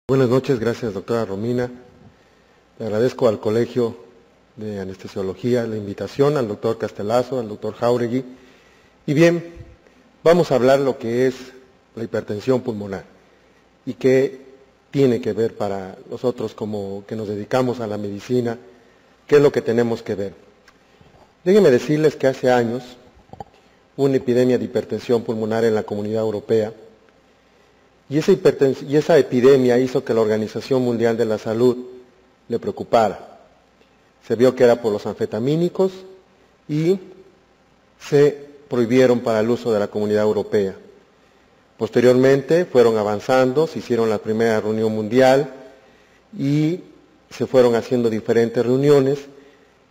Buenas noches, gracias doctora Romina. Le agradezco al Colegio de Anestesiología la invitación, al doctor Castelazo, al doctor Jauregui. Y bien, vamos a hablar lo que es la hipertensión pulmonar y qué tiene que ver para nosotros como que nos dedicamos a la medicina, qué es lo que tenemos que ver. Déjenme decirles que hace años hubo una epidemia de hipertensión pulmonar en la Comunidad Europea. Y esa epidemia hizo que la Organización Mundial de la Salud le preocupara. Se vio que era por los anfetamínicos y se prohibieron para el uso de la Comunidad Europea. Posteriormente fueron avanzando, se hicieron la primera reunión mundial y se fueron haciendo diferentes reuniones.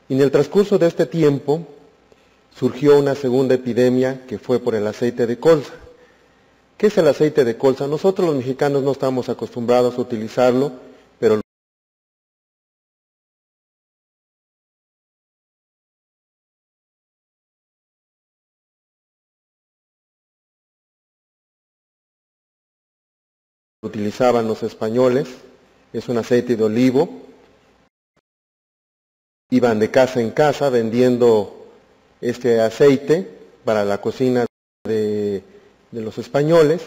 Y en el transcurso de este tiempo surgió una segunda epidemia que fue por el aceite de colza. ¿Qué es el aceite de colza? Nosotros los mexicanos no estamos acostumbrados a utilizarlo, pero lo utilizaban los españoles. Es un aceite de olivo. Iban de casa en casa vendiendo este aceite para la cocina de los españoles.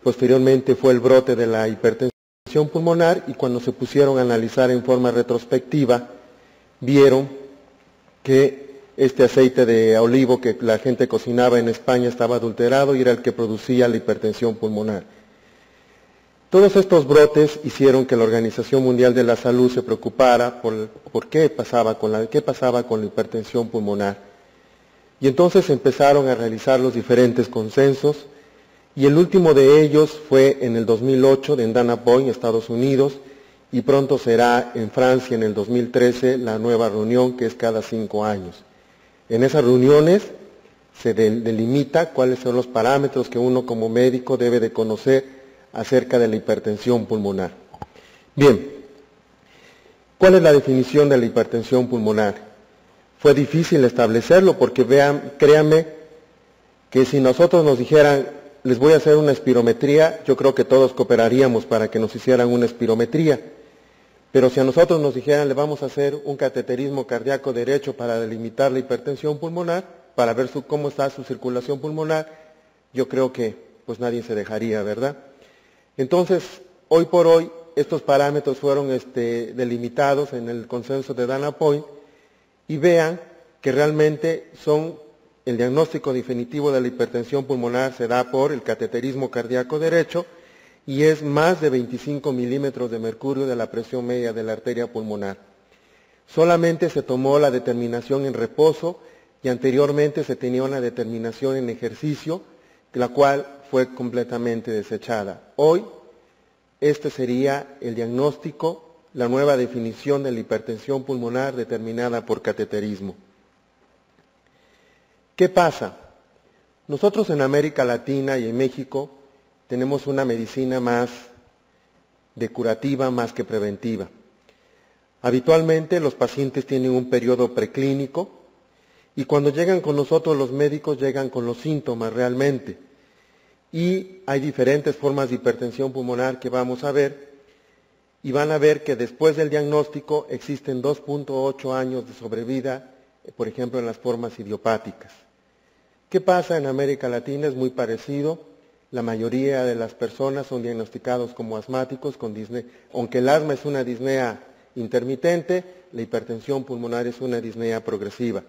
Posteriormente fue el brote de la hipertensión pulmonar y cuando se pusieron a analizar en forma retrospectiva, vieron que este aceite de olivo que la gente cocinaba en España estaba adulterado y era el que producía la hipertensión pulmonar. Todos estos brotes hicieron que la Organización Mundial de la Salud se preocupara por qué pasaba con la hipertensión pulmonar. Y entonces empezaron a realizar los diferentes consensos, y el último de ellos fue en el 2008 en Dana Point, Estados Unidos, y pronto será en Francia en el 2013 la nueva reunión, que es cada 5 años. En esas reuniones se delimita cuáles son los parámetros que uno como médico debe de conocer acerca de la hipertensión pulmonar. Bien, ¿cuál es la definición de la hipertensión pulmonar? Fue difícil establecerlo porque créanme que si nosotros nos dijeran, les voy a hacer una espirometría, yo creo que todos cooperaríamos para que nos hicieran una espirometría. Pero si a nosotros nos dijeran, le vamos a hacer un cateterismo cardíaco derecho para delimitar la hipertensión pulmonar, para ver cómo está su circulación pulmonar, yo creo que pues nadie se dejaría, ¿verdad? Entonces, hoy por hoy, estos parámetros fueron delimitados en el consenso de Dana Point y vean que realmente son el diagnóstico definitivo de la hipertensión pulmonar se da por el cateterismo cardíaco derecho y es más de 25 milímetros de mercurio de la presión media de la arteria pulmonar. Solamente se tomó la determinación en reposo y anteriormente se tenía una determinación en ejercicio, la cual fue completamente desechada. Hoy, este sería el diagnóstico, la nueva definición de la hipertensión pulmonar determinada por cateterismo. ¿Qué pasa? Nosotros en América Latina y en México tenemos una medicina más de curativa más que preventiva. Habitualmente los pacientes tienen un periodo preclínico y cuando llegan con nosotros los médicos llegan con los síntomas realmente. Y hay diferentes formas de hipertensión pulmonar que vamos a ver y van a ver que después del diagnóstico existen 2.8 años de sobrevida, por ejemplo en las formas idiopáticas. ¿Qué pasa en América Latina? Es muy parecido. La mayoría de las personas son diagnosticados como asmáticos con disnea. Aunque el asma es una disnea intermitente, la hipertensión pulmonar es una disnea progresiva.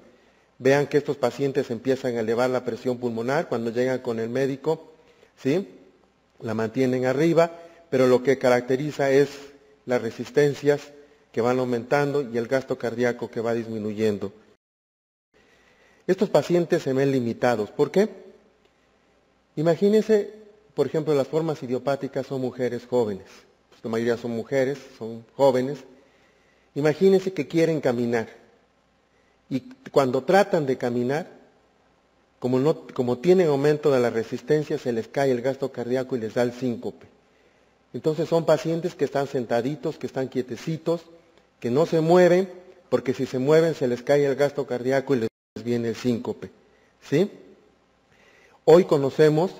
Vean que estos pacientes empiezan a elevar la presión pulmonar cuando llegan con el médico, ¿sí? La mantienen arriba, pero lo que caracteriza es las resistencias que van aumentando y el gasto cardíaco que va disminuyendo. Estos pacientes se ven limitados. ¿Por qué? Imagínense, por ejemplo, las formas idiopáticas son mujeres jóvenes. Pues la mayoría son mujeres, son jóvenes. Imagínense que quieren caminar. Y cuando tratan de caminar, como tienen aumento de la resistencia, se les cae el gasto cardíaco y les da el síncope. Entonces son pacientes que están sentaditos, que están quietecitos, que no se mueven, porque si se mueven se les cae el gasto cardíaco y les viene el síncope, ¿sí? Hoy conocemos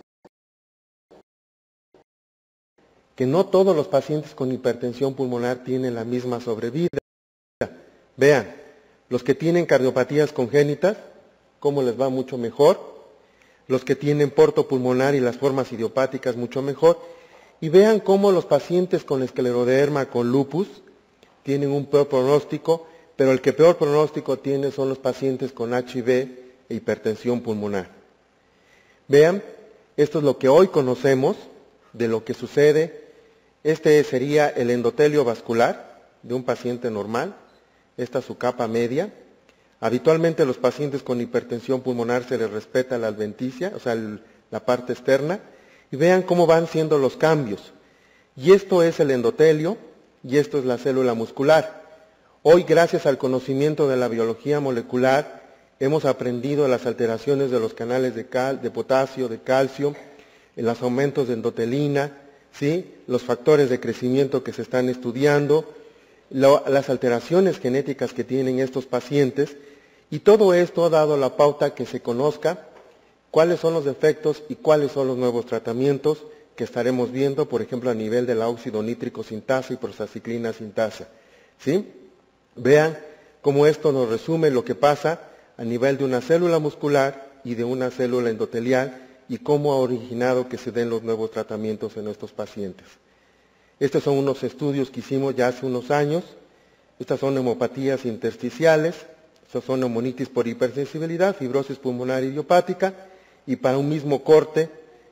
que no todos los pacientes con hipertensión pulmonar tienen la misma sobrevida. Vean, los que tienen cardiopatías congénitas, cómo les va mucho mejor, los que tienen porto pulmonar y las formas idiopáticas mucho mejor, y vean cómo los pacientes con escleroderma, con lupus, tienen un peor pronóstico, pero el que peor pronóstico tiene son los pacientes con HIV e hipertensión pulmonar. Vean, esto es lo que hoy conocemos de lo que sucede. Este sería el endotelio vascular de un paciente normal, esta es su capa media. Habitualmente a los pacientes con hipertensión pulmonar se les respeta la adventicia, o sea, la parte externa, y vean cómo van siendo los cambios. Y esto es el endotelio, y esto es la célula muscular. Hoy, gracias al conocimiento de la biología molecular, hemos aprendido las alteraciones de los canales de potasio, de calcio, en los aumentos de endotelina, ¿sí? Los factores de crecimiento que se están estudiando, las alteraciones genéticas que tienen estos pacientes, y todo esto ha dado la pauta que se conozca cuáles son los efectos y cuáles son los nuevos tratamientos que estaremos viendo, por ejemplo, a nivel de la óxido nítrico sintasa y prostacyclina sintasa. ¿Sí? Vean cómo esto nos resume lo que pasa a nivel de una célula muscular y de una célula endotelial y cómo ha originado que se den los nuevos tratamientos en estos pacientes. Estos son unos estudios que hicimos ya hace unos años. Estas son hemopatías intersticiales, estas son neumonitis por hipersensibilidad, fibrosis pulmonar idiopática, y para un mismo corte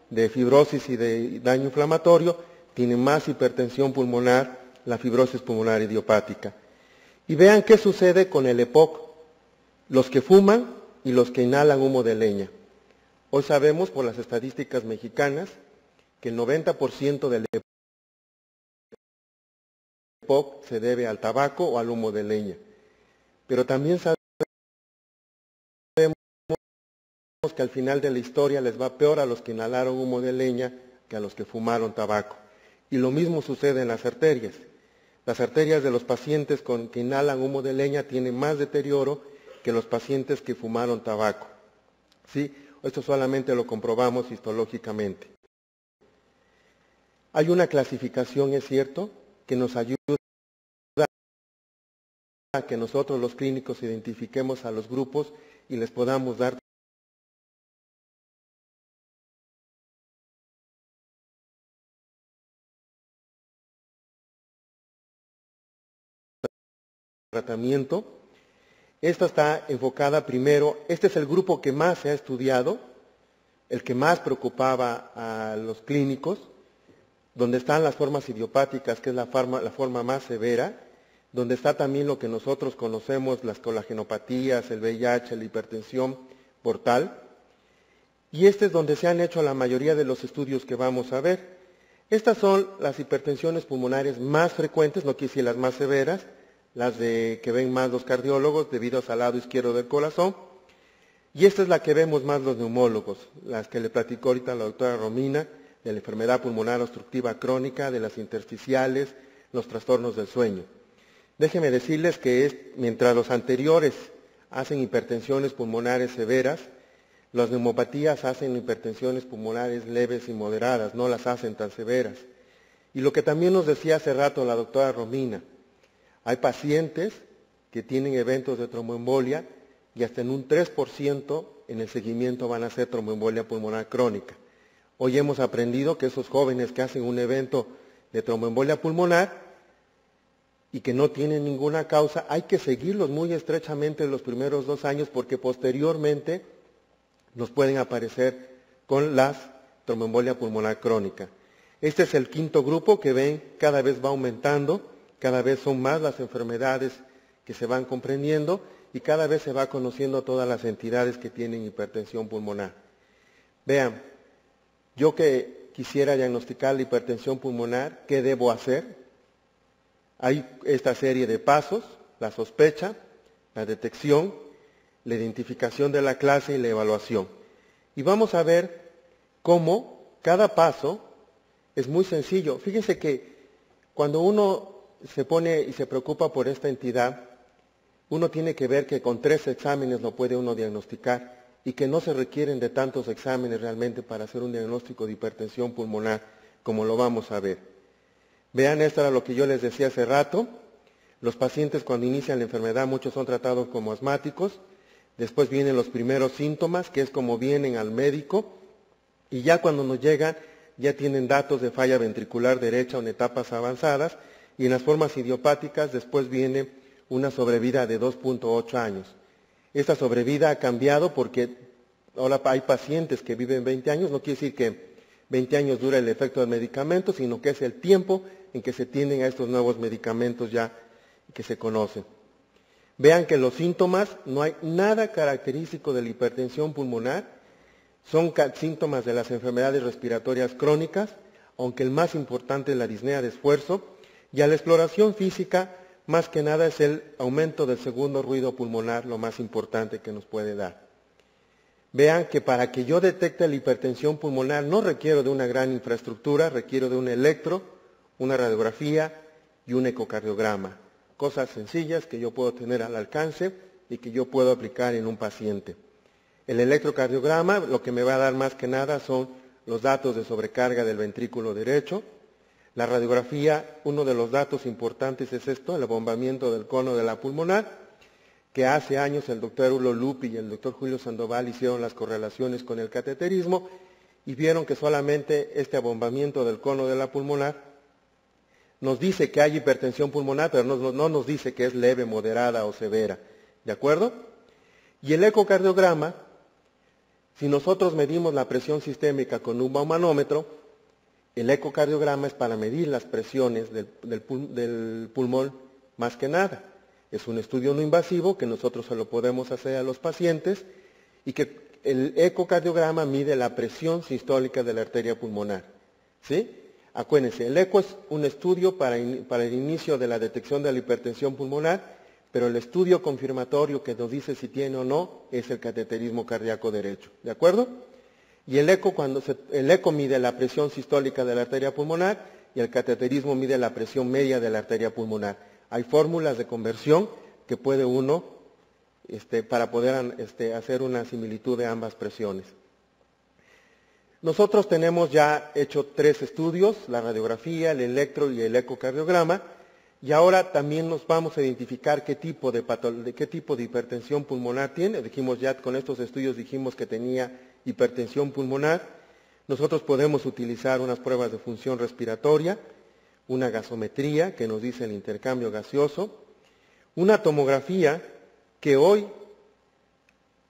de fibrosis y de daño inflamatorio, tiene más hipertensión pulmonar la fibrosis pulmonar idiopática. Y vean qué sucede con el EPOC, los que fuman y los que inhalan humo de leña. Hoy sabemos por las estadísticas mexicanas que el 90% del EPOC se debe al tabaco o al humo de leña. Pero también sabemos que al final de la historia les va peor a los que inhalaron humo de leña que a los que fumaron tabaco. Y lo mismo sucede en las arterias. Las arterias de los pacientes que inhalan humo de leña tienen más deterioro que los pacientes que fumaron tabaco. ¿Sí? Esto solamente lo comprobamos histológicamente. Hay una clasificación, es cierto, que nos ayuda a que nosotros los clínicos identifiquemos a los grupos y les podamos dar tratamiento. Esta está enfocada primero, este es el grupo que más se ha estudiado, el que más preocupaba a los clínicos, donde están las formas idiopáticas, que es la forma más severa, donde está también lo que nosotros conocemos, las colagenopatías, el VIH, la hipertensión portal, y este es donde se han hecho la mayoría de los estudios que vamos a ver. Estas son las hipertensiones pulmonares más frecuentes, no quiero decir las más severas, las que ven más los cardiólogos debido al lado izquierdo del corazón, y esta es la que vemos más los neumólogos, las que le platicó ahorita la doctora Romina, de la enfermedad pulmonar obstructiva crónica, de las intersticiales, los trastornos del sueño. Déjenme decirles que mientras los anteriores hacen hipertensiones pulmonares severas, las neumopatías hacen hipertensiones pulmonares leves y moderadas, no las hacen tan severas. Y lo que también nos decía hace rato la doctora Romina, hay pacientes que tienen eventos de tromboembolia y hasta en un 3% en el seguimiento van a hacer tromboembolia pulmonar crónica. Hoy hemos aprendido que esos jóvenes que hacen un evento de tromboembolia pulmonar y que no tienen ninguna causa, hay que seguirlos muy estrechamente en los primeros 2 años porque posteriormente nos pueden aparecer con la tromboembolia pulmonar crónica. Este es el quinto grupo que ven cada vez va aumentando, cada vez son más las enfermedades que se van comprendiendo y cada vez se va conociendo todas las entidades que tienen hipertensión pulmonar. Vean, yo que quisiera diagnosticar la hipertensión pulmonar, ¿qué debo hacer? Hay esta serie de pasos, la sospecha, la detección, la identificación de la clase y la evaluación. Y vamos a ver cómo cada paso es muy sencillo. Fíjense que cuando uno se pone y se preocupa por esta entidad, uno tiene que ver que con 3 exámenes lo puede uno diagnosticar y que no se requieren de tantos exámenes realmente para hacer un diagnóstico de hipertensión pulmonar, como lo vamos a ver. Vean, esto era lo que yo les decía hace rato. Los pacientes cuando inician la enfermedad, muchos son tratados como asmáticos. Después vienen los primeros síntomas, que es como vienen al médico. Y ya cuando nos llegan, ya tienen datos de falla ventricular derecha o en etapas avanzadas. Y en las formas idiopáticas, después viene una sobrevida de 2.8 años. Esta sobrevida ha cambiado porque ahora hay pacientes que viven 20 años. No quiere decir que 20 años dura el efecto del medicamento, sino que es el tiempo en que se tienen a estos nuevos medicamentos ya que se conocen. Vean que los síntomas, no hay nada característico de la hipertensión pulmonar, son síntomas de las enfermedades respiratorias crónicas, aunque el más importante es la disnea de esfuerzo, y a la exploración física, más que nada es el aumento del segundo ruido pulmonar, lo más importante que nos puede dar. Vean que para que yo detecte la hipertensión pulmonar no requiero de una gran infraestructura, requiero de un electro, una radiografía y un ecocardiograma. Cosas sencillas que yo puedo tener al alcance y que yo puedo aplicar en un paciente. El electrocardiograma lo que me va a dar más que nada son los datos de sobrecarga del ventrículo derecho. La radiografía, uno de los datos importantes es esto, el abombamiento del cono de la pulmonar, que hace años el doctor Ulo Lupi y el doctor Julio Sandoval hicieron las correlaciones con el cateterismo y vieron que solamente este abombamiento del cono de la pulmonar nos dice que hay hipertensión pulmonar, pero no nos dice que es leve, moderada o severa. ¿De acuerdo? Y el ecocardiograma, si nosotros medimos la presión sistémica con un manómetro, el ecocardiograma es para medir las presiones del pulmón más que nada. Es un estudio no invasivo que nosotros se lo podemos hacer a los pacientes y que el ecocardiograma mide la presión sistólica de la arteria pulmonar. ¿Sí? Acuérdense, el eco es un estudio para el inicio de la detección de la hipertensión pulmonar, pero el estudio confirmatorio que nos dice si tiene o no es el cateterismo cardíaco derecho. ¿De acuerdo? Y el eco, el eco mide la presión sistólica de la arteria pulmonar y el cateterismo mide la presión media de la arteria pulmonar. Hay fórmulas de conversión que puede uno, para poder hacer una similitud de ambas presiones. Nosotros tenemos ya hecho 3 estudios, la radiografía, el electro y el ecocardiograma, y ahora también nos vamos a identificar qué tipo de hipertensión pulmonar tiene. Dijimos ya con estos estudios dijimos que tenía hipertensión pulmonar. Nosotros podemos utilizar unas pruebas de función respiratoria, una gasometría que nos dice el intercambio gaseoso, una tomografía que hoy,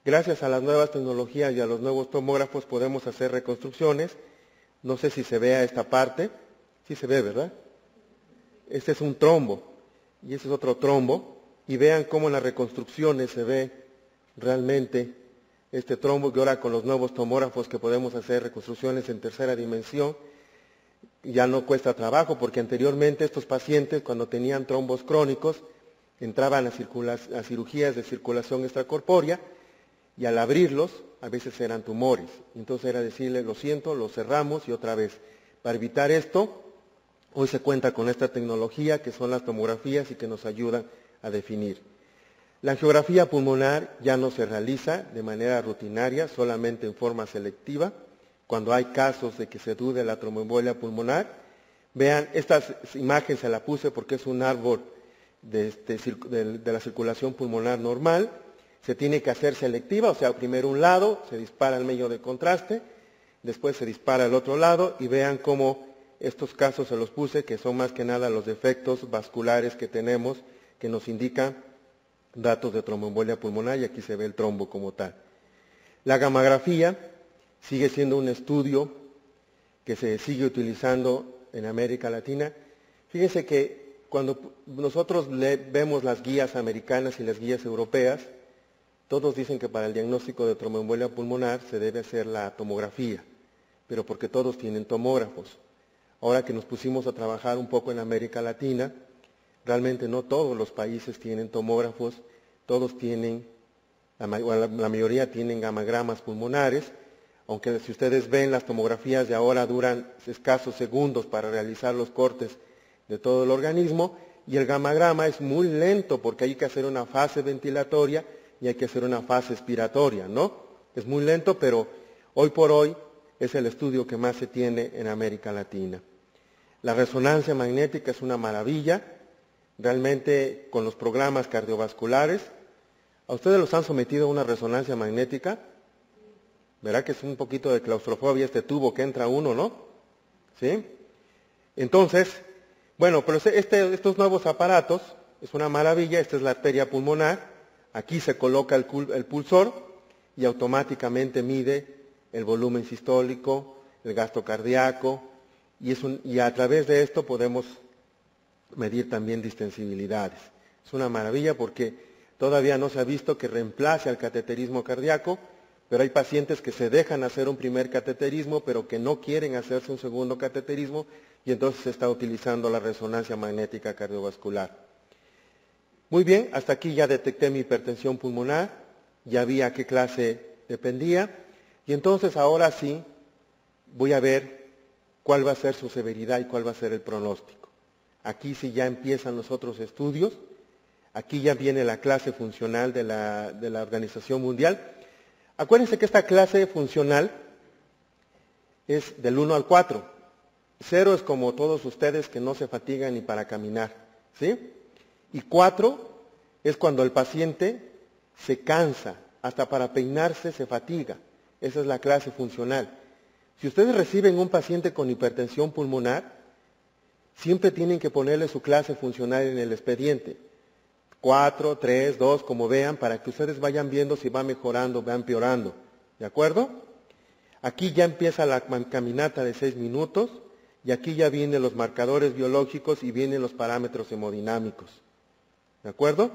gracias a las nuevas tecnologías y a los nuevos tomógrafos, podemos hacer reconstrucciones. No sé si se vea esta parte. Sí se ve, ¿verdad? Este es un trombo y este es otro trombo. Y vean cómo en las reconstrucciones se ve realmente este trombo, que ahora con los nuevos tomógrafos que podemos hacer reconstrucciones en tercera dimensión, ya no cuesta trabajo, porque anteriormente estos pacientes cuando tenían trombos crónicos entraban a cirugías de circulación extracorpórea y al abrirlos a veces eran tumores. Entonces era decirle, lo siento, lo cerramos y otra vez. Para evitar esto, hoy se cuenta con esta tecnología que son las tomografías y que nos ayudan a definir. La angiografía pulmonar ya no se realiza de manera rutinaria, solamente en forma selectiva, cuando hay casos de que se dude la tromboembolia pulmonar. Vean, esta imagen se la puse porque es un árbol de la circulación pulmonar normal. Se tiene que hacer selectiva, o sea, primero un lado, se dispara el medio de contraste, después se dispara el otro lado, y vean cómo estos casos se los puse, que son más que nada los defectos vasculares que tenemos, que nos indican datos de tromboembolia pulmonar, y aquí se ve el trombo como tal. La gammagrafía sigue siendo un estudio que se sigue utilizando en América Latina. Fíjense que cuando nosotros vemos las guías americanas y las guías europeas, todos dicen que para el diagnóstico de tromboembolia pulmonar se debe hacer la tomografía, pero porque todos tienen tomógrafos. Ahora que nos pusimos a trabajar un poco en América Latina, realmente no todos los países tienen tomógrafos, todos tienen, la mayoría tienen gamagramas pulmonares, aunque si ustedes ven las tomografías de ahora duran escasos segundos para realizar los cortes de todo el organismo, y el gamagrama es muy lento porque hay que hacer una fase ventilatoria y hay que hacer una fase expiratoria, ¿no? Es muy lento, pero hoy por hoy es el estudio que más se tiene en América Latina. La resonancia magnética es una maravilla, realmente con los programas cardiovasculares. ¿A ustedes los han sometido a una resonancia magnética? Verá que es un poquito de claustrofobia este tubo que entra uno, ¿no? ¿Sí? Entonces, bueno, pero estos nuevos aparatos es una maravilla. Esta es la arteria pulmonar, aquí se coloca el pulsor y automáticamente mide el volumen sistólico, el gasto cardíaco, y a través de esto podemos medir también distensibilidades. Es una maravilla porque todavía no se ha visto que reemplace al cateterismo cardíaco, pero hay pacientes que se dejan hacer un primer cateterismo, pero que no quieren hacerse un segundo cateterismo, y entonces se está utilizando la resonancia magnética cardiovascular. Muy bien, hasta aquí ya detecté mi hipertensión pulmonar, ya vi a qué clase dependía, y entonces ahora sí voy a ver cuál va a ser su severidad y cuál va a ser el pronóstico. Aquí sí ya empiezan los otros estudios, aquí ya viene la clase funcional de la Organización Mundial. Acuérdense que esta clase funcional es del 1 al 4. 0 es como todos ustedes que no se fatigan ni para caminar, ¿sí? Y 4 es cuando el paciente se cansa, hasta para peinarse se fatiga. Esa es la clase funcional. Si ustedes reciben un paciente con hipertensión pulmonar, siempre tienen que ponerle su clase funcional en el expediente. 4, 3, 2, como vean, para que ustedes vayan viendo si va mejorando, va empeorando. ¿De acuerdo? Aquí ya empieza la caminata de 6 minutos y aquí ya vienen los marcadores biológicos y vienen los parámetros hemodinámicos. ¿De acuerdo?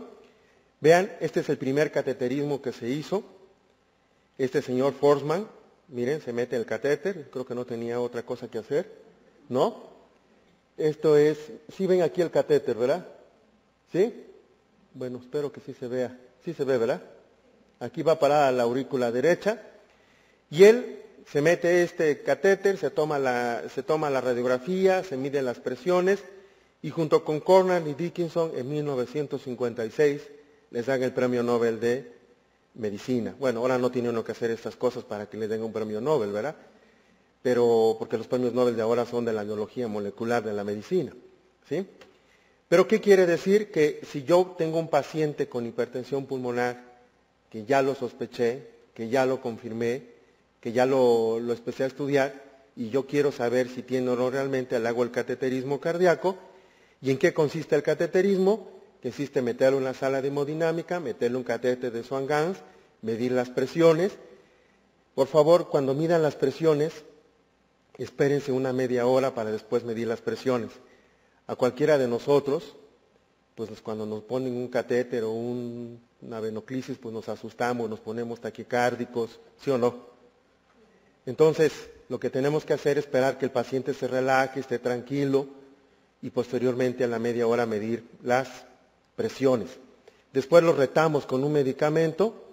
Vean, este es el primer cateterismo que se hizo. Este señor Forsman, miren, se mete el catéter, creo que no tenía otra cosa que hacer, ¿no? Esto es, sí ven aquí el catéter, ¿verdad? ¿Sí? Bueno, espero que sí se vea. Sí se ve, ¿verdad? Aquí va parada la aurícula derecha y él se mete este catéter, se toma la radiografía, se miden las presiones y junto con Cornell y Dickinson en 1956 les dan el premio Nobel de Medicina. Bueno, ahora no tiene uno que hacer estas cosas para que le den un premio Nobel, ¿verdad? Pero porque los premios Nobel de ahora son de la biología molecular de la medicina, ¿sí? Pero ¿qué quiere decir? Que si yo tengo un paciente con hipertensión pulmonar, que ya lo sospeché, que ya lo confirmé, que ya lo empecé a estudiar, y yo quiero saber si tiene o no realmente, le hago el cateterismo cardíaco. ¿Y en qué consiste el cateterismo? Consiste en meterlo en la sala de hemodinámica, meterle un catéter de Swan-Ganz, medir las presiones. Por favor, cuando midan las presiones, espérense una media hora para después medir las presiones. A cualquiera de nosotros, pues cuando nos ponen un catéter o una venoclisis, pues nos asustamos, nos ponemos taquicárdicos, ¿sí o no? Entonces, lo que tenemos que hacer es esperar que el paciente se relaje, esté tranquilo y posteriormente a la media hora medir las presiones. Después lo retamos con un medicamento.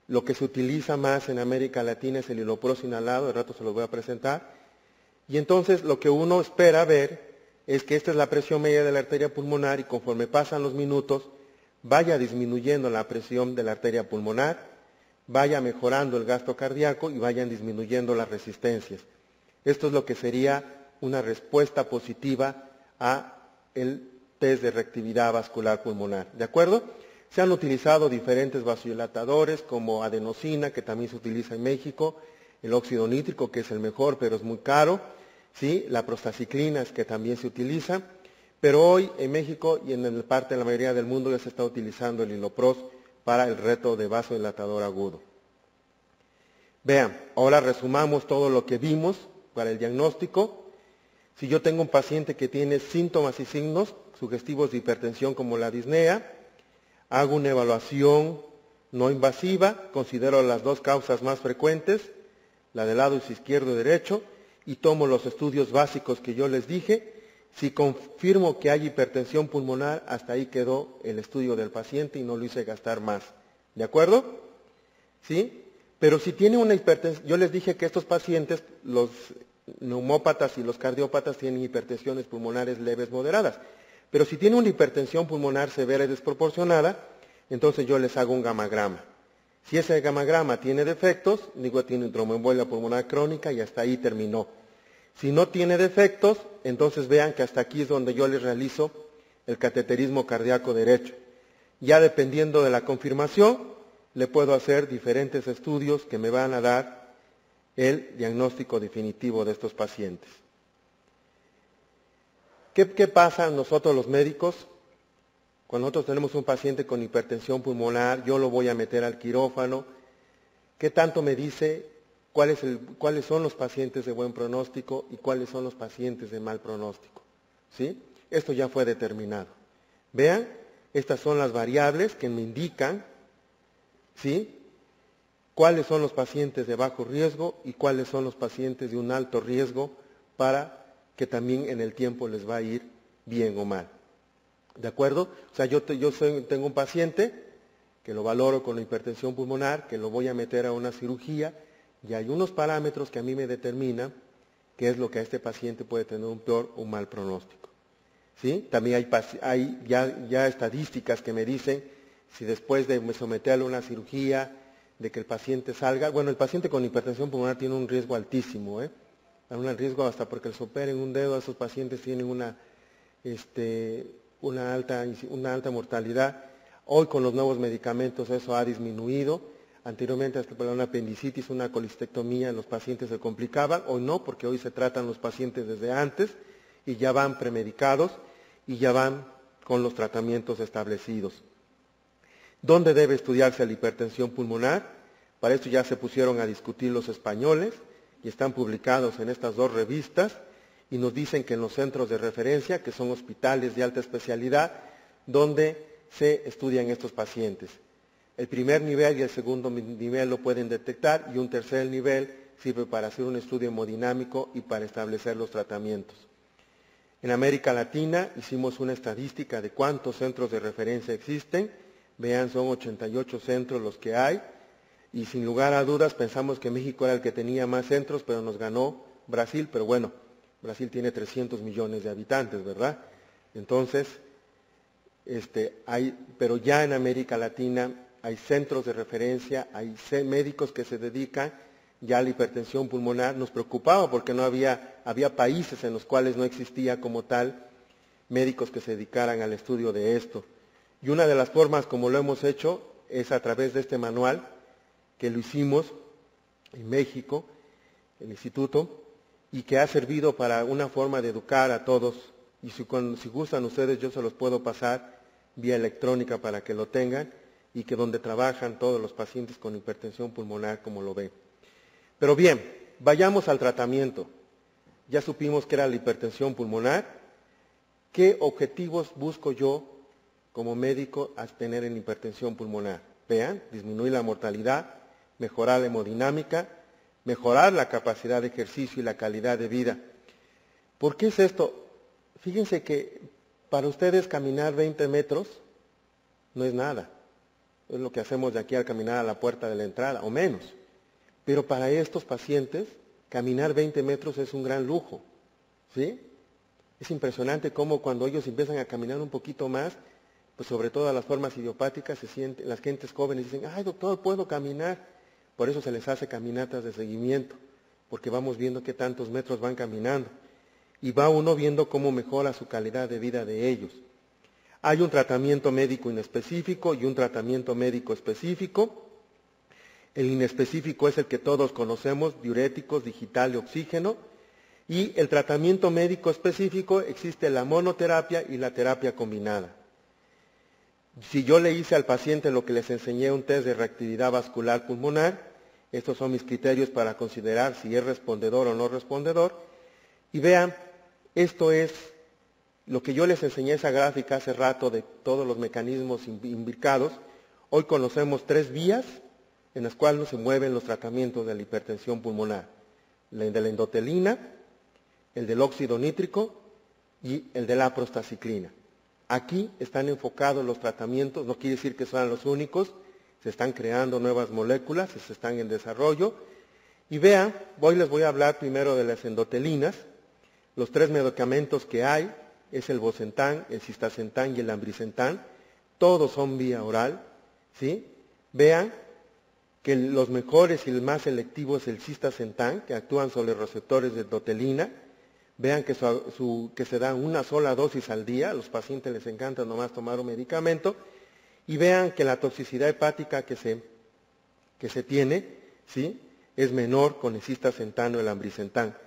Lo que se utiliza más en América Latina es el Ilopros inhalado, de rato se los voy a presentar. Y entonces lo que uno espera ver es que esta es la presión media de la arteria pulmonar y conforme pasan los minutos vaya disminuyendo la presión de la arteria pulmonar, vaya mejorando el gasto cardíaco y vayan disminuyendo las resistencias. Esto es lo que sería una respuesta positiva a el test de reactividad vascular pulmonar. ¿De acuerdo? Se han utilizado diferentes vasodilatadores como adenosina, que también se utiliza en México, el óxido nítrico, que es el mejor, pero es muy caro, ¿sí? La prostaciclina, que también se utiliza, pero hoy en México y en parte de la mayoría del mundo ya se está utilizando el Ilopros para el reto de vasodilatador agudo. Vean, ahora resumamos todo lo que vimos para el diagnóstico. Si yo tengo un paciente que tiene síntomas y signos sugestivos de hipertensión como la disnea, hago una evaluación no invasiva, considero las dos causas más frecuentes, la del lado izquierdo y derecho, y tomo los estudios básicos que yo les dije. Si confirmo que hay hipertensión pulmonar, hasta ahí quedó el estudio del paciente y no lo hice gastar más. ¿De acuerdo? ¿Sí? Pero si tiene una hipertensión, yo les dije que estos pacientes, los neumópatas y los cardiópatas, tienen hipertensiones pulmonares leves moderadas. Pero si tiene una hipertensión pulmonar severa y desproporcionada, entonces yo les hago un gamagrama. Si ese gamagrama tiene defectos, digo tiene tromboembolia pulmonar crónica y hasta ahí terminó. Si no tiene defectos, entonces vean que hasta aquí es donde yo les realizo el cateterismo cardíaco derecho. Ya dependiendo de la confirmación, le puedo hacer diferentes estudios que me van a dar el diagnóstico definitivo de estos pacientes. ¿Qué pasa nosotros los médicos? Cuando nosotros tenemos un paciente con hipertensión pulmonar, yo lo voy a meter al quirófano. ¿Qué tanto me dice cuáles son los pacientes de buen pronóstico y cuáles son los pacientes de mal pronóstico? ¿Sí? Esto ya fue determinado. Vean, estas son las variables que me indican, ¿sí?, cuáles son los pacientes de bajo riesgo y cuáles son los pacientes de un alto riesgo para que también en el tiempo les va a ir bien o mal. ¿De acuerdo? O sea, yo tengo un paciente que lo valoro con la hipertensión pulmonar, que lo voy a meter a una cirugía, y hay unos parámetros que a mí me determinan qué es lo que a este paciente puede tener un peor o un mal pronóstico. ¿Sí? También hay ya estadísticas que me dicen si después de someterle a una cirugía, de que el paciente salga, bueno, el paciente con hipertensión pulmonar tiene un riesgo altísimo, un riesgo hasta porque les operen un dedo, esos pacientes tienen una alta mortalidad. Hoy con los nuevos medicamentos eso ha disminuido. Anteriormente hasta para una apendicitis, una colistectomía, los pacientes se complicaban, hoy no, porque hoy se tratan los pacientes desde antes y ya van premedicados y ya van con los tratamientos establecidos. ¿Dónde debe estudiarse la hipertensión pulmonar? Para esto ya se pusieron a discutir los españoles y están publicados en estas dos revistas y nos dicen que en los centros de referencia, que son hospitales de alta especialidad, donde se estudian estos pacientes. El primer nivel y el segundo nivel lo pueden detectar y un tercer nivel sirve para hacer un estudio hemodinámico y para establecer los tratamientos. En América Latina hicimos una estadística de cuántos centros de referencia existen. Vean, son 88 centros los que hay y sin lugar a dudas pensamos que México era el que tenía más centros, pero nos ganó Brasil, pero bueno, Brasil tiene 300 millones de habitantes, ¿verdad? Entonces, pero ya en América Latina hay centros de referencia, hay médicos que se dedican ya a la hipertensión pulmonar. Nos preocupaba porque no había países en los cuales no existía como tal médicos que se dedicaran al estudio de esto. Y una de las formas como lo hemos hecho es a través de este manual que lo hicimos en México, el instituto, y que ha servido para una forma de educar a todos. Y si gustan ustedes, yo se los puedo pasar vía electrónica para que lo tengan y que donde trabajan todos los pacientes con hipertensión pulmonar, como lo ven. Pero bien, vayamos al tratamiento. Ya supimos que era la hipertensión pulmonar. ¿Qué objetivos busco yo como médico a tener en hipertensión pulmonar? Vean, disminuir la mortalidad, mejorar la hemodinámica, mejorar la capacidad de ejercicio y la calidad de vida. ¿Por qué es esto? Fíjense que para ustedes caminar 20 metros no es nada. Es lo que hacemos de aquí al caminar a la puerta de la entrada, o menos. Pero para estos pacientes, caminar 20 metros es un gran lujo. ¿Sí? Es impresionante cómo cuando ellos empiezan a caminar un poquito más, pues sobre todo las formas idiopáticas, las gentes jóvenes dicen, ay doctor, puedo caminar. Por eso se les hace caminatas de seguimiento, porque vamos viendo qué tantos metros van caminando. Y va uno viendo cómo mejora su calidad de vida de ellos. Hay un tratamiento médico inespecífico y un tratamiento médico específico. El inespecífico es el que todos conocemos, diuréticos, digital y oxígeno. Y el tratamiento médico específico existe la monoterapia y la terapia combinada. Si yo le hice al paciente lo que les enseñé, un test de reactividad vascular pulmonar, estos son mis criterios para considerar si es respondedor o no respondedor. Y vean, esto es lo que yo les enseñé esa gráfica hace rato de todos los mecanismos imbricados. Hoy conocemos 3 vías en las cuales se mueven los tratamientos de la hipertensión pulmonar. El de la endotelina, el del óxido nítrico y el de la prostaciclina. Aquí están enfocados los tratamientos, no quiere decir que sean los únicos, se están creando nuevas moléculas, se están en desarrollo. Y vean, hoy les voy a hablar primero de las endotelinas. Los 3 medicamentos que hay es el Bosentan, el Cistacentan y el Ambrisentan. Todos son vía oral, ¿sí? Vean que los mejores y el más selectivo es el cistacentan, que actúan sobre receptores de endotelina. Vean que, que se dan una sola dosis al día, a los pacientes les encanta nomás tomar un medicamento, y vean que la toxicidad hepática que se tiene, ¿sí?, es menor con el cistacentan o el ambrisentan.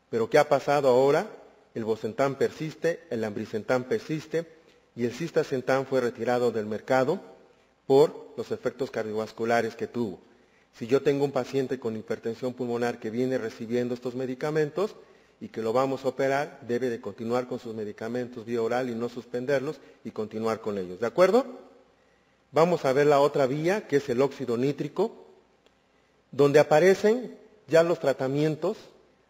Pero ¿qué ha pasado ahora? El bosentan persiste, el ambrisentan persiste, y el cistacentan fue retirado del mercado por los efectos cardiovasculares que tuvo. Si yo tengo un paciente con hipertensión pulmonar que viene recibiendo estos medicamentos y que lo vamos a operar, debe de continuar con sus medicamentos vía oral y no suspenderlos y continuar con ellos. ¿De acuerdo? Vamos a ver la otra vía, que es el óxido nítrico, donde aparecen ya los tratamientos.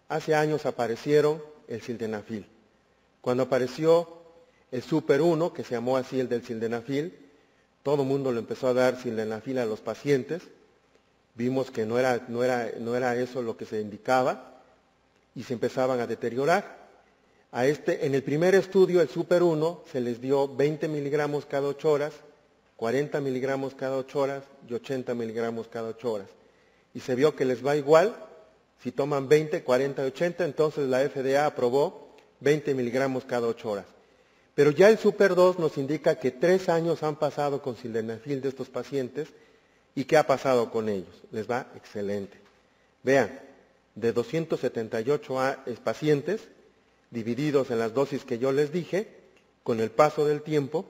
Hace años aparecieron el sildenafil. Cuando apareció el Super 1, que se llamó así el del sildenafil, todo el mundo le empezó a dar sildenafil a los pacientes. Vimos que no era eso lo que se indicaba y se empezaban a deteriorar. En el primer estudio, el Super 1, se les dio 20 miligramos cada 8 horas, 40 miligramos cada 8 horas y 80 miligramos cada 8 horas. Y se vio que les va igual, si toman 20, 40 y 80, entonces la FDA aprobó 20 miligramos cada 8 horas. Pero ya el Super 2 nos indica que 3 años han pasado con sildenafil de estos pacientes. ¿Y qué ha pasado con ellos? Les va excelente. Vean, de 278 pacientes, divididos en las dosis que yo les dije, con el paso del tiempo,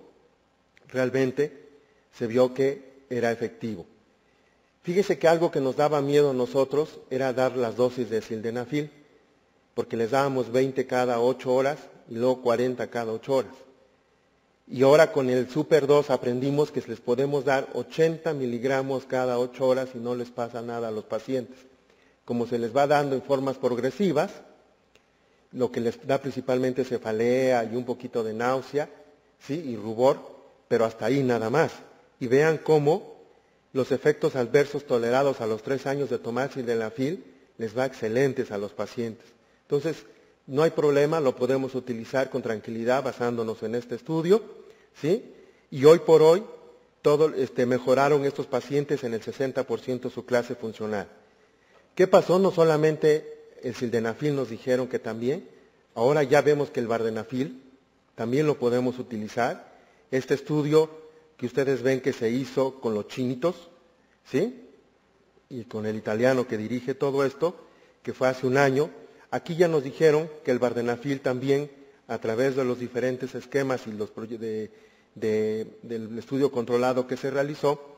realmente se vio que era efectivo. Fíjese que algo que nos daba miedo a nosotros era dar las dosis de sildenafil, porque les dábamos 20 cada 8 horas y luego 40 cada 8 horas. Y ahora con el Super 2 aprendimos que les podemos dar 80 miligramos cada 8 horas y no les pasa nada a los pacientes. Como se les va dando en formas progresivas, lo que les da principalmente es cefalea y un poquito de náusea, ¿sí?, y rubor, pero hasta ahí nada más. Y vean cómo los efectos adversos tolerados a los 3 años de tomar sildenafil les va excelentes a los pacientes. Entonces, no hay problema, lo podemos utilizar con tranquilidad basándonos en este estudio, ¿sí? Y hoy por hoy, mejoraron estos pacientes en el 60% su clase funcional. ¿Qué pasó? No solamente el sildenafil nos dijeron que también, ahora ya vemos que el vardenafil también lo podemos utilizar. Este estudio que ustedes ven que se hizo con los chinitos, ¿sí?, y con el italiano que dirige todo esto, que fue hace un año. Aquí ya nos dijeron que el vardenafil también, a través de los diferentes esquemas y del estudio controlado que se realizó,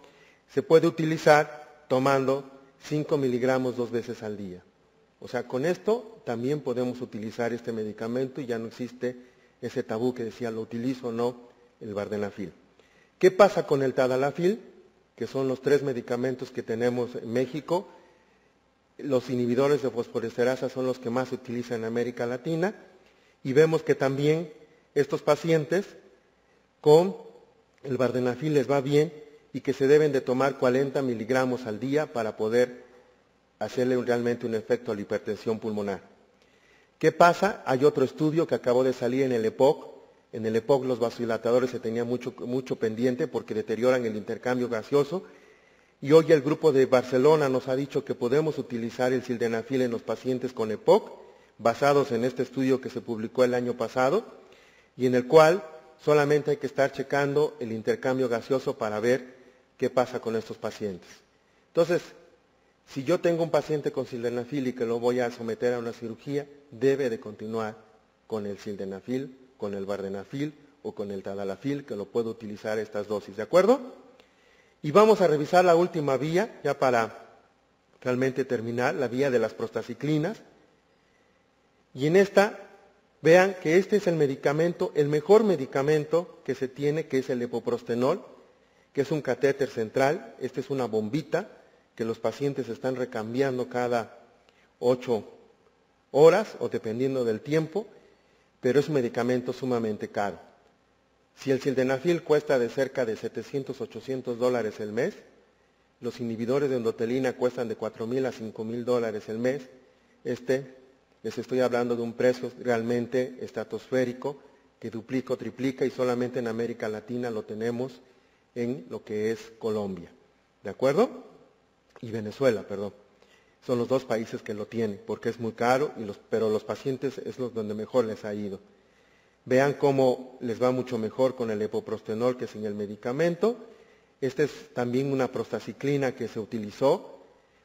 se puede utilizar tomando 5 miligramos 2 veces al día. O sea, con esto también podemos utilizar este medicamento y ya no existe ese tabú que decía, ¿lo utilizo o no el vardenafil? ¿Qué pasa con el tadalafil? Que son los 3 medicamentos que tenemos en México. Los inhibidores de fosforesterasa son los que más se utilizan en América Latina. Y vemos que también estos pacientes con el vardenafil les va bien y que se deben de tomar 40 miligramos al día para poder hacerle realmente un efecto a la hipertensión pulmonar. ¿Qué pasa? Hay otro estudio que acabó de salir en el EPOC. En el EPOC los vasodilatadores se tenía mucho pendiente porque deterioran el intercambio gaseoso. Y hoy el grupo de Barcelona nos ha dicho que podemos utilizar el sildenafil en los pacientes con EPOC, basados en este estudio que se publicó el año pasado, y en el cual solamente hay que estar checando el intercambio gaseoso para ver qué pasa con estos pacientes. Entonces, si yo tengo un paciente con sildenafil y que lo voy a someter a una cirugía, debe de continuar con el sildenafil, con el vardenafil o con el tadalafil, que lo puedo utilizar estas dosis, ¿de acuerdo? Y vamos a revisar la última vía, ya para realmente terminar, la vía de las prostaciclinas. Y en esta, vean que este es el medicamento, el mejor medicamento que se tiene, que es el epoprostenol, que es un catéter central. Esta es una bombita que los pacientes están recambiando cada 8 horas o dependiendo del tiempo, pero es un medicamento sumamente caro. Si el sildenafil cuesta de cerca de $700, $800 el mes, los inhibidores de endotelina cuestan de $4,000 a $5,000 el mes. Les estoy hablando de un precio realmente estratosférico que duplica o triplica y solamente en América Latina lo tenemos en lo que es Colombia. ¿De acuerdo? y Venezuela, perdón. Son los dos países que lo tienen, porque es muy caro, pero los pacientes es donde mejor les ha ido. Vean cómo les va mucho mejor con el epoprostenol que sin el medicamento. Esta es también una prostaciclina que se utilizó,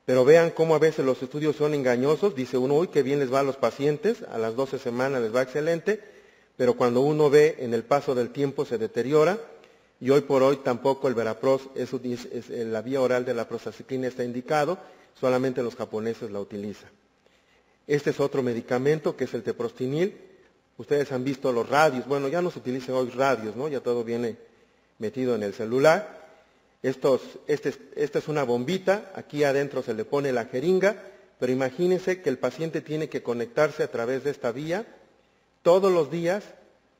pero vean cómo a veces los estudios son engañosos. Dice uno, uy, qué bien les va a los pacientes, a las 12 semanas les va excelente, pero cuando uno ve en el paso del tiempo se deteriora, y hoy por hoy tampoco el Verapros, la vía oral de la prostaciclina está indicado, solamente los japoneses la utilizan. Este es otro medicamento que es el teprostinil. Ustedes han visto los radios, bueno, ya no se utilizan hoy radios, ¿no? Ya todo viene metido en el celular. Esta es una bombita, aquí adentro se le pone la jeringa, pero imagínense que el paciente tiene que conectarse a través de esta vía todos los días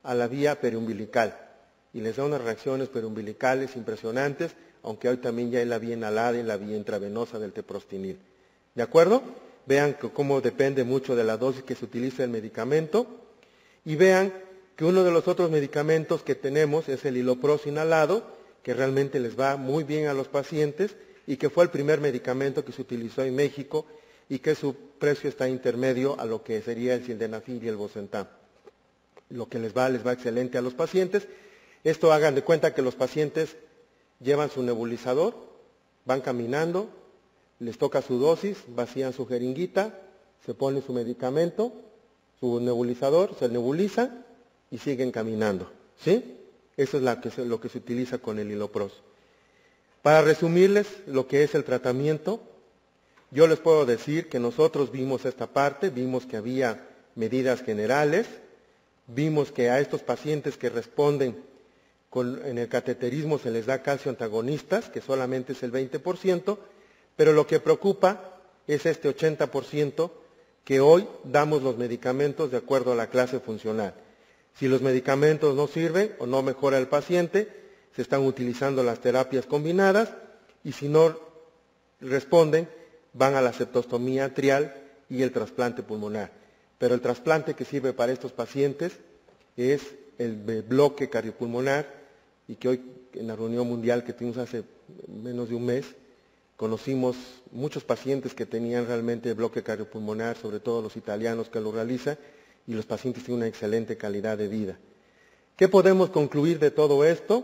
a la vía periumbilical y les da unas reacciones periumbilicales impresionantes, aunque hoy también ya es la vía inhalada y la vía intravenosa del teprostinil. ¿De acuerdo? Vean cómo depende mucho de la dosis que se utiliza el medicamento y vean que uno de los otros medicamentos que tenemos es el Hilopros inhalado, que realmente les va muy bien a los pacientes y que fue el primer medicamento que se utilizó en México y que su precio está intermedio a lo que sería el sildenafil y el Bosentan. Lo que les va excelente a los pacientes. Esto hagan de cuenta que los pacientes llevan su nebulizador, van caminando, les toca su dosis, vacían su jeringuita, se pone su medicamento, su nebulizador, se nebuliza y siguen caminando, ¿sí? Eso es lo que se utiliza con el Hilopros. Para resumirles lo que es el tratamiento, yo les puedo decir que nosotros vimos esta parte, vimos que había medidas generales, vimos que a estos pacientes que responden en el cateterismo se les da calcio antagonistas, que solamente es el 20%, pero lo que preocupa es este 80% que hoy damos los medicamentos de acuerdo a la clase funcional. Si los medicamentos no sirven o no mejora el paciente, se están utilizando las terapias combinadas y si no responden, van a la septostomía atrial y el trasplante pulmonar. Pero el trasplante que sirve para estos pacientes es el bloque cardiopulmonar y que hoy en la reunión mundial que tuvimos hace menos de un mes, conocimos muchos pacientes que tenían realmente el bloque cardiopulmonar, sobre todo los italianos que lo realizan, y los pacientes tienen una excelente calidad de vida. ¿Qué podemos concluir de todo esto?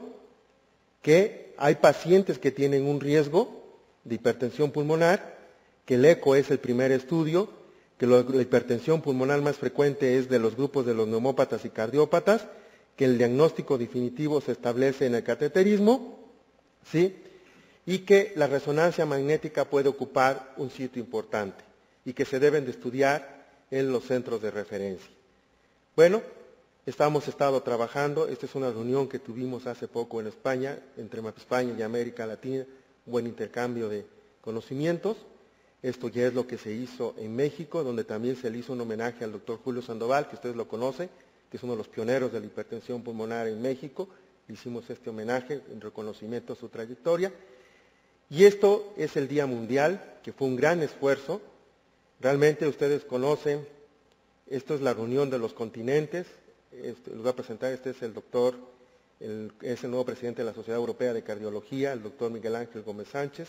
Que hay pacientes que tienen un riesgo de hipertensión pulmonar, que el ECO es el primer estudio, que la hipertensión pulmonar más frecuente es de los grupos de los neumópatas y cardiópatas, que el diagnóstico definitivo se establece en el cateterismo, ¿sí? Y que la resonancia magnética puede ocupar un sitio importante y que se deben de estudiar en los centros de referencia. Bueno, hemos estado trabajando, esta es una reunión que tuvimos hace poco en España, entre España y América Latina, un buen intercambio de conocimientos. Esto ya es lo que se hizo en México, donde también se le hizo un homenaje al doctor Julio Sandoval, que ustedes lo conocen, que es uno de los pioneros de la hipertensión pulmonar en México. Le hicimos este homenaje en reconocimiento a su trayectoria. Y esto es el Día Mundial, que fue un gran esfuerzo. Realmente ustedes conocen, esto es la reunión de los continentes. Les voy a presentar, este es el doctor, es el nuevo presidente de la Sociedad Europea de Cardiología, el doctor Miguel Ángel Gómez Sánchez,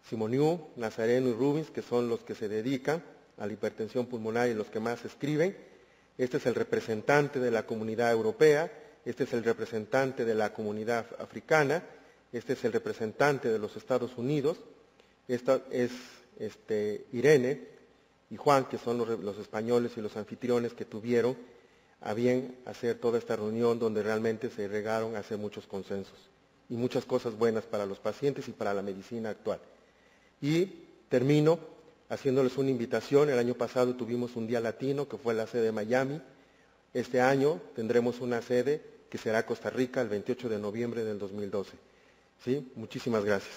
Simoniu, Nazareno y Rubins, que son los que se dedican a la hipertensión pulmonar y los que más escriben. Este es el representante de la comunidad europea, este es el representante de la comunidad africana, este es el representante de los Estados Unidos, esta es Irene y Juan, que son los españoles y los anfitriones que tuvieron a bien hacer toda esta reunión donde realmente se llegaron a hacer muchos consensos y muchas cosas buenas para los pacientes y para la medicina actual. Y termino haciéndoles una invitación. El año pasado tuvimos un día latino que fue la sede de Miami. Este año tendremos una sede que será Costa Rica el 28 de noviembre del 2012. ¿Sí? Muchísimas gracias.